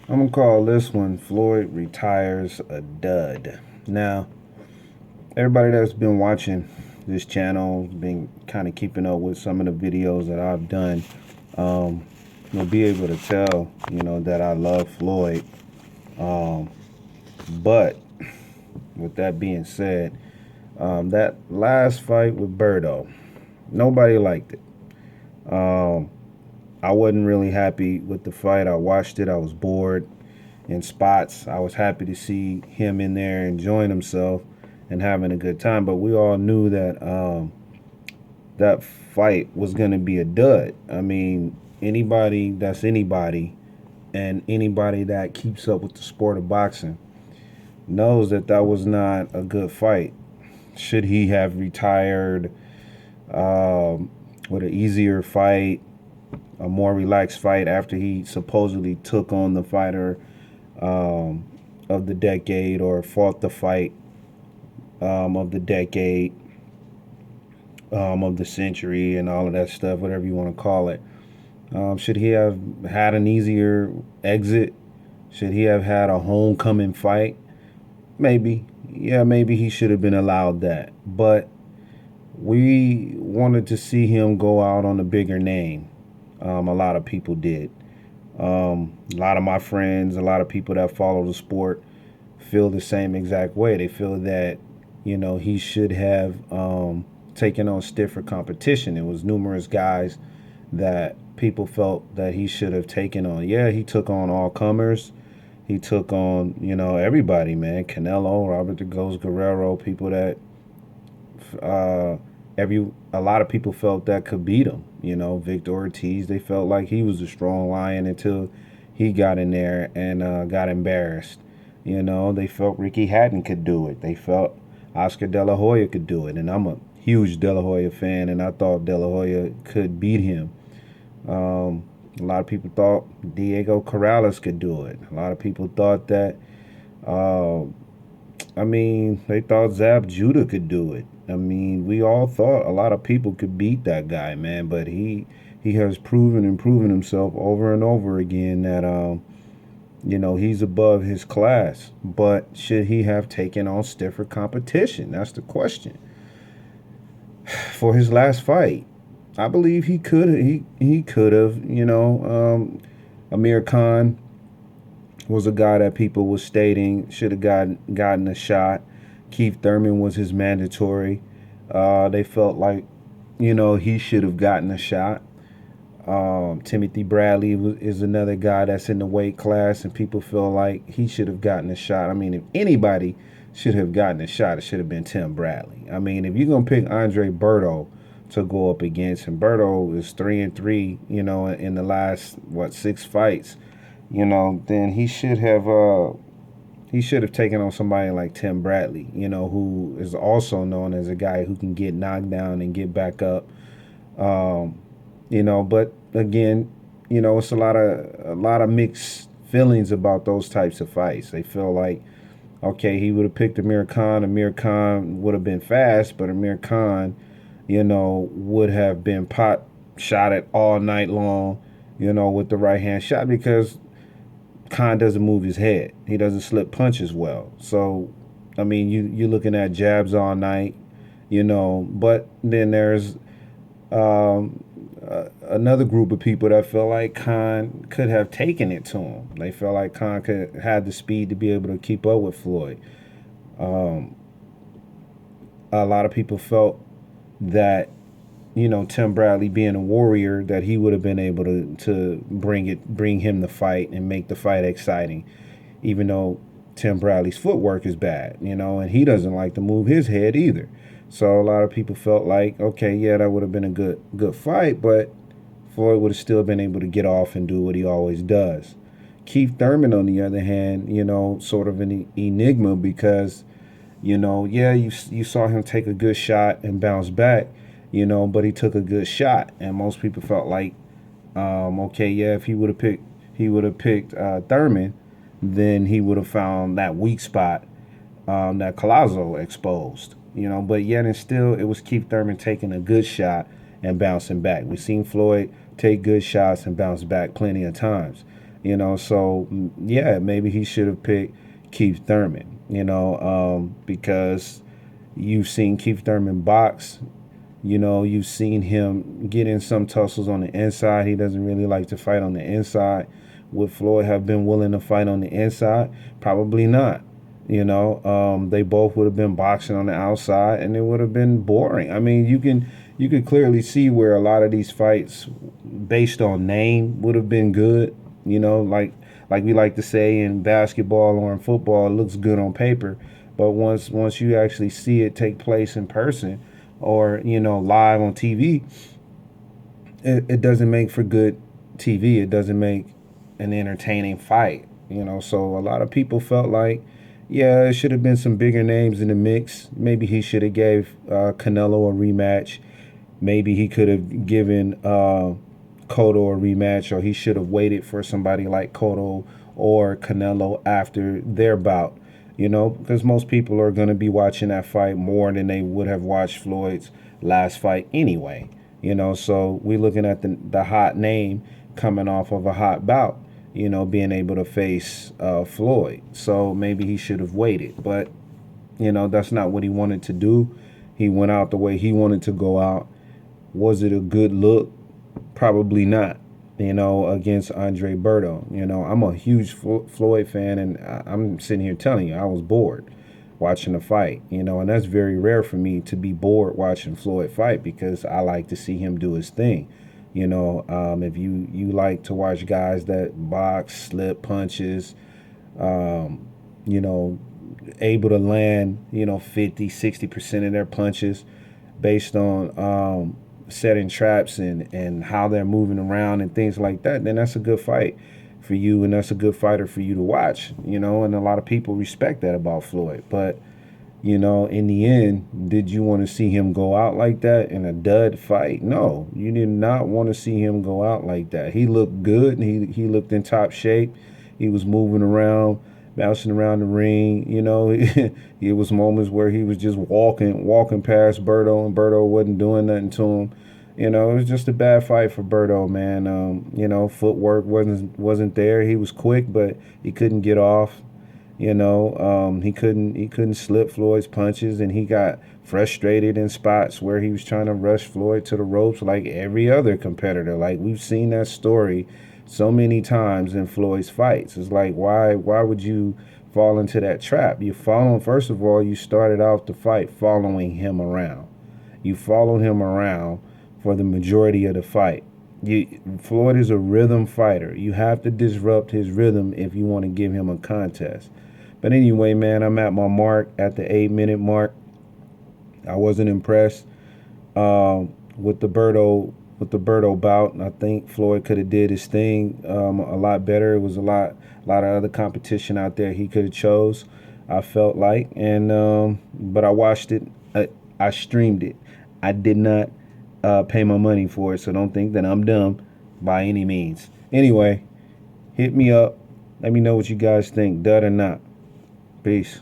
I'm gonna call this one Floyd retires a dud. Now, everybody that's been watching this channel, been kind of keeping up with some of the videos that I've done, um, will be able to tell, that I love Floyd. Um, but with that being said, that last fight with Berto, nobody liked it. Um, I wasn't really happy with the fight. I watched it. I was bored in spots. I was happy to see him in there enjoying himself and having a good time. But we all knew that that fight was going to be a dud. I mean, anybody that's anybody and anybody that keeps up with the sport of boxing knows that that was not a good fight. Should he have retired with an easier fight, a more relaxed fight after he supposedly took on the fighter um, of the decade or fought the fight of the decade, of the century, and all of that stuff, whatever you want to call it? Should he have had an easier exit? Should he have had a homecoming fight? Maybe. Yeah, maybe he should have been allowed that. But we wanted to see him go out on a bigger name. A lot of people did. A lot of my friends, a lot of people that follow the sport feel the same exact way. They feel that, he should have taken on stiffer competition. It was numerous guys that people felt that he should have taken on. Yeah, he took on all comers. He took on, everybody, man. Canelo, Robert the Ghost Guerrero, people that uh, a lot of people felt that could beat him. Victor Ortiz, they felt like he was a strong lion until he got in there and got embarrassed. They felt Ricky Hatton could do it. They felt Oscar De La Hoya could do it, and I'm a huge De La Hoya fan, and I thought De La Hoya could beat him. A lot of people thought Diego Corrales could do it. A lot of people thought that uh, they thought Zab Judah could do it. We all thought a lot of people could beat that guy, man. But he has proven and proven himself over and over again that he's above his class. But should he have taken on stiffer competition? That's the question. For his last fight, I believe he could. He could have. Amir Khan was a guy that people was stating should have gotten a shot. Keith Thurman was his mandatory. They felt like, he should have gotten a shot. Timothy Bradley is another guy that's in the weight class, and people feel like he should have gotten a shot. If anybody should have gotten a shot, it should have been Tim Bradley. If you're gonna pick Andre Berto to go up against, and Berto is 3-3, in the last 6 fights, then he should have taken on somebody like Tim Bradley, who is also known as a guy who can get knocked down and get back up. Um, but again, it's a lot of mixed feelings about those types of fights. They feel like, okay, he would have picked Amir Khan. Amir Khan would have been fast, but Amir Khan, would have been pot shot at all night long, with the right hand shot because Khan doesn't move his head. He doesn't slip punches well. So, you're looking at jabs all night, But then there's another group of people that feel like Khan could have taken it to him. They feel like Khan could have the speed to be able to keep up with Floyd. Um, a lot of people felt that Tim Bradley being a warrior, that he would have been able to bring him the fight and make the fight exciting, even though Tim Bradley's footwork is bad, and he doesn't like to move his head either. So a lot of people felt like, okay, yeah, that would have been a good fight, but Floyd would have still been able to get off and do what he always does. Keith Thurman, on the other hand, sort of an enigma because, yeah, you saw him take a good shot and bounce back, but he took a good shot, and most people felt like, okay, yeah, if he would have picked Thurman, then he would have found that weak spot that Collazo exposed, but yet and still, it was Keith Thurman taking a good shot and bouncing back. We've seen Floyd take good shots and bounce back plenty of times. So yeah, maybe he should have picked Keith Thurman, because you've seen Keith Thurman box. You've seen him get in some tussles on the inside. He doesn't really like to fight on the inside. Would Floyd have been willing to fight on the inside? Probably not. They both would have been boxing on the outside, and it would have been boring. I mean, you can clearly see where a lot of these fights, based on name, would have been good. Like we like to say in basketball or in football, it looks good on paper, but once you actually see it take place in person, or live on TV, it doesn't make for good TV. It doesn't make an entertaining fight. So a lot of people felt like, yeah, it should have been some bigger names in the mix. Maybe he should have gave Canelo a rematch. Maybe he could have given Cotto a rematch, or he should have waited for somebody like Cotto or Canelo after their bout. Because most people are going to be watching that fight more than they would have watched Floyd's last fight anyway. So we're looking at the hot name coming off of a hot bout, being able to face Floyd. So maybe he should have waited. But, that's not what he wanted to do. He went out the way he wanted to go out. Was it a good look? Probably not, against Andre Berto. I'm a huge Floyd fan, and I'm sitting here telling you, I was bored watching the fight, and that's very rare for me to be bored watching Floyd fight, because I like to see him do his thing. If you like to watch guys that box, slip punches, you know, able to land, 50, 60% of their punches based on setting traps and how they're moving around and things like that, then that's a good fight for you, and that's a good fighter for you to watch, and a lot of people respect that about Floyd. But, in the end, did you want to see him go out like that in a dud fight? No, you did not want to see him go out like that. He looked good, and he looked in top shape. He was moving around, bouncing around the ring. It was moments where he was just walking past Berto, and Berto wasn't doing nothing to him. It was just a bad fight for Berto, man. Footwork wasn't there. He was quick, but he couldn't get off. He couldn't slip Floyd's punches, and he got frustrated in spots where he was trying to rush Floyd to the ropes like every other competitor. Like, we've seen that story so many times in Floyd's fights. It's like, why would you fall into that trap? First of all, you started off the fight following him around. You followed him around for the majority of the fight. Floyd is a rhythm fighter. You have to disrupt his rhythm if you want to give him a contest. But anyway, man, I'm at my mark, at the 8-minute mark. I wasn't impressed with the Berto bout. I think Floyd could have did his thing a lot better. It was a lot of other competition out there he could have chose, I felt like. And but I watched it. I streamed it. I did not pay my money for it, so don't think that I'm dumb by any means. Anyway, hit me up. Let me know what you guys think, dud or not. Peace.